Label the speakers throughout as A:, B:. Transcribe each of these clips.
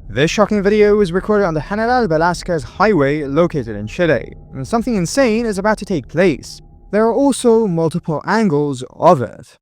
A: This shocking video was recorded on the General Velázquez Highway located in Chile, and something insane is about to take place. There are also multiple angles of it.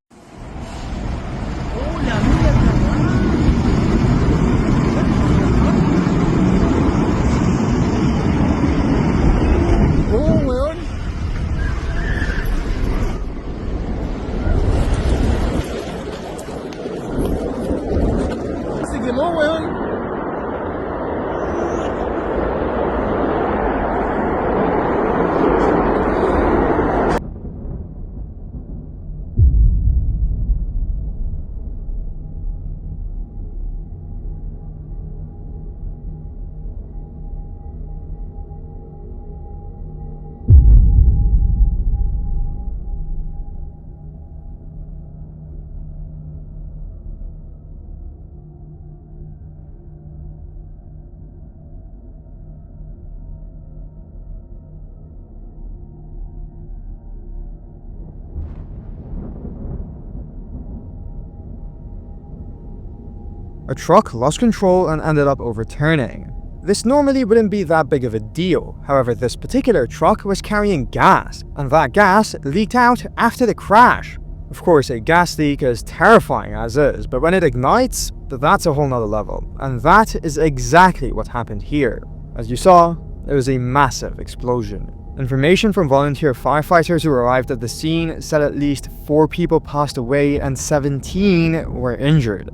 A: A truck lost control and ended up overturning. This normally wouldn't be that big of a deal, however this particular truck was carrying gas, and that gas leaked out after the crash. Of course, a gas leak is terrifying as is, but when it ignites, that's a whole nother level, and that is exactly what happened here. As you saw, it was a massive explosion. Information from volunteer firefighters who arrived at the scene said at least 4 people passed away and 17 were injured.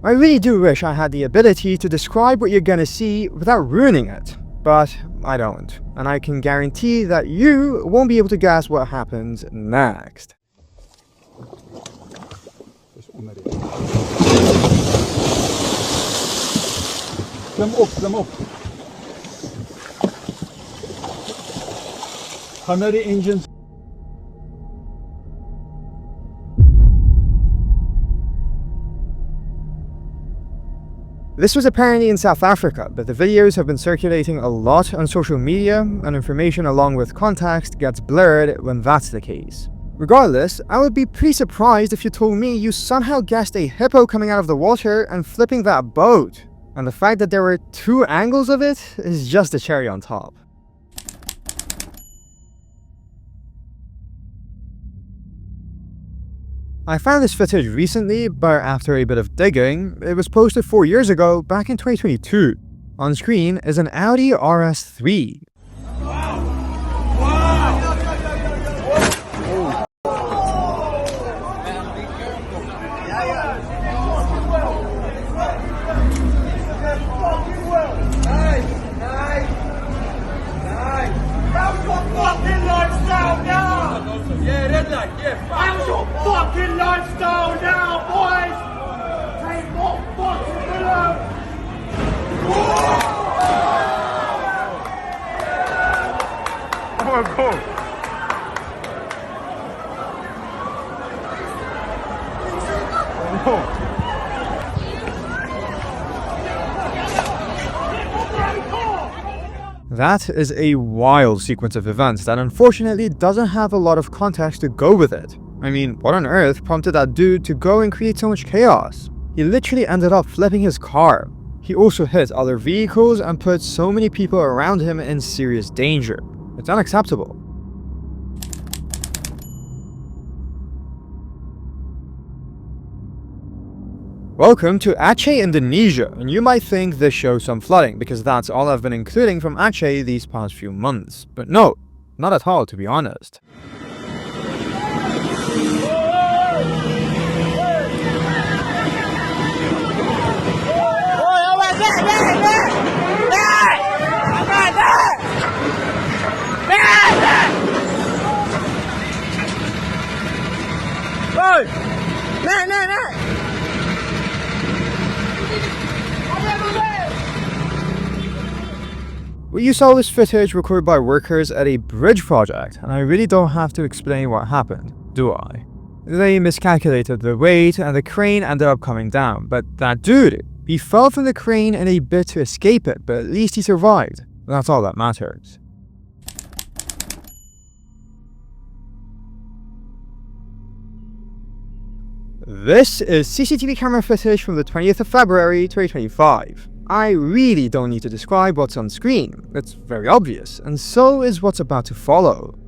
A: I really do wish I had the ability to describe what you're gonna see without ruining it, but I don't, and I can guarantee that you won't be able to guess what happens next.
B: Kläm upp. Hamnar i engines.
A: This was apparently in South Africa, but the videos have been circulating a lot on social media, and information along with context gets blurred when that's the case. Regardless, I would be pretty surprised if you told me you somehow guessed a hippo coming out of the water and flipping that boat. And the fact that there were 2 angles of it is just a cherry on top. I found this footage recently, but after a bit of digging, it was posted 4 years ago, back in 2022. On screen is an Audi RS3.
C: How's your fucking lifestyle now, boys? Take more fucking below! Oh my god! Oh.
A: That is a wild sequence of events that unfortunately doesn't have a lot of context to go with it. I mean, what on earth prompted that dude to go and create so much chaos? He literally ended up flipping his car. He also hit other vehicles and put so many people around him in serious danger. It's unacceptable. Welcome to Aceh, Indonesia, and you might think this shows some flooding because that's all I've been including from Aceh these past few months. But no, not at all, to be honest. Well, you saw this footage recorded by workers at a bridge project, and I really don't have to explain what happened, do I? They miscalculated the weight and the crane ended up coming down, but that dude, he fell from the crane in a bid to escape it, but at least he survived. That's all that matters. This is CCTV camera footage from the 20th of February 2025. I really don't need to describe what's on screen, it's very obvious, and so is what's about to follow.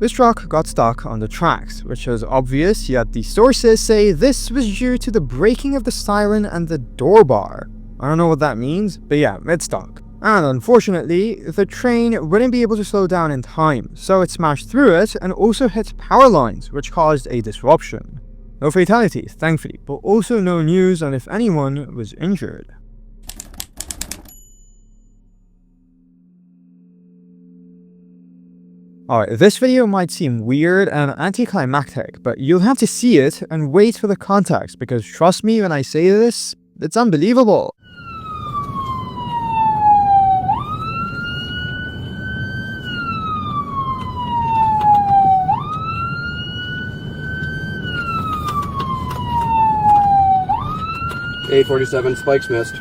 A: This truck got stuck on the tracks, which was obvious, yet the sources say this was due to the breaking of the siren and the door bar. I don't know what that means, but yeah, it's stuck. And unfortunately, the train wouldn't be able to slow down in time, so it smashed through it and also hit power lines, which caused a disruption. No fatalities, thankfully, but also no news on if anyone was injured. Alright, this video might seem weird and anticlimactic, but you'll have to see it and wait for the context, because trust me when I say this, it's unbelievable.
D: A47, spikes missed.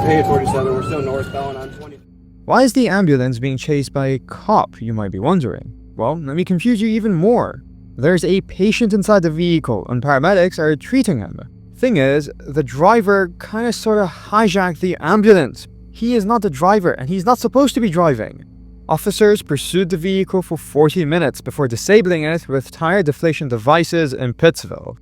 D: A47, we're still northbound on 20.
A: Why is the ambulance being chased by a cop, you might be wondering? Well, let me confuse you even more. There's a patient inside the vehicle and paramedics are treating him. Thing is, the driver kinda sorta hijacked the ambulance. He is not the driver and he's not supposed to be driving. Officers pursued the vehicle for 40 minutes before disabling it with tire deflation devices in Pittsville.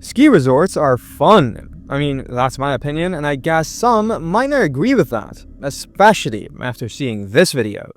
A: Ski resorts are fun. I mean, that's my opinion, and I guess some might not agree with that, especially after seeing this video.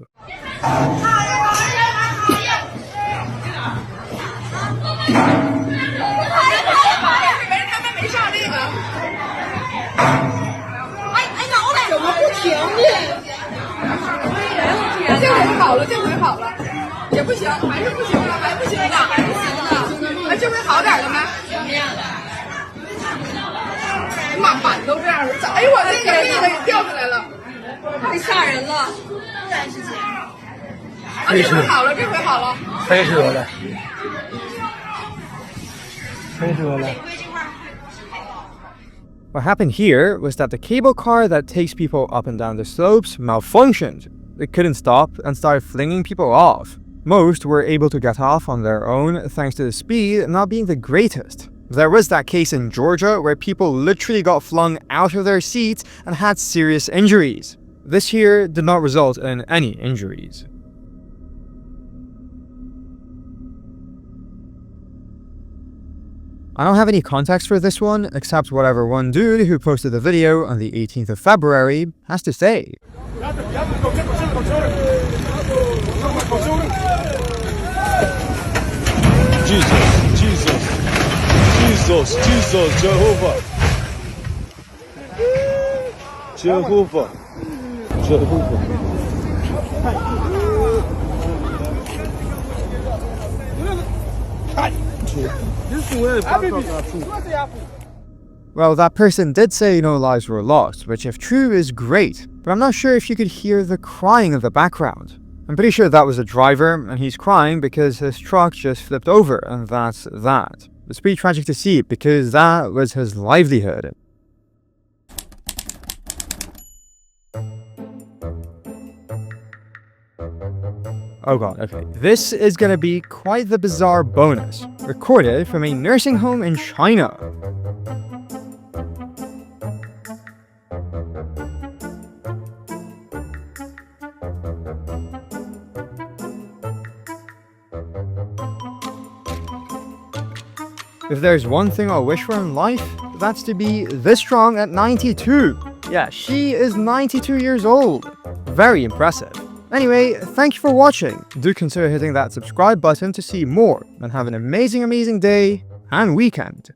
A: What happened here was that the cable car that takes people up and down the slopes malfunctioned. It couldn't stop and started flinging people off. Most were able to get off on their own thanks to the speed not being the greatest. There was that case in Georgia where people literally got flung out of their seats and had serious injuries. This here did not result in any injuries. I don't have any context for this one, except whatever one dude who posted the video on the 18th of February has to say.
E: Jesus, Jehovah.
A: Well, that person did say no lives were lost, which if true is great, but I'm not sure if you could hear the crying in the background. I'm pretty sure that was a driver, and he's crying because his truck just flipped over, and that's that. It's pretty tragic to see, because that was his livelihood. Oh god, okay. This is gonna be quite the bizarre bonus, recorded from a nursing home in China. If there's one thing I wish for in life, that's to be this strong at 92. Yeah, she is 92 years old. Very impressive. Anyway, thank you for watching. Do consider hitting that subscribe button to see more, and have an amazing day and weekend.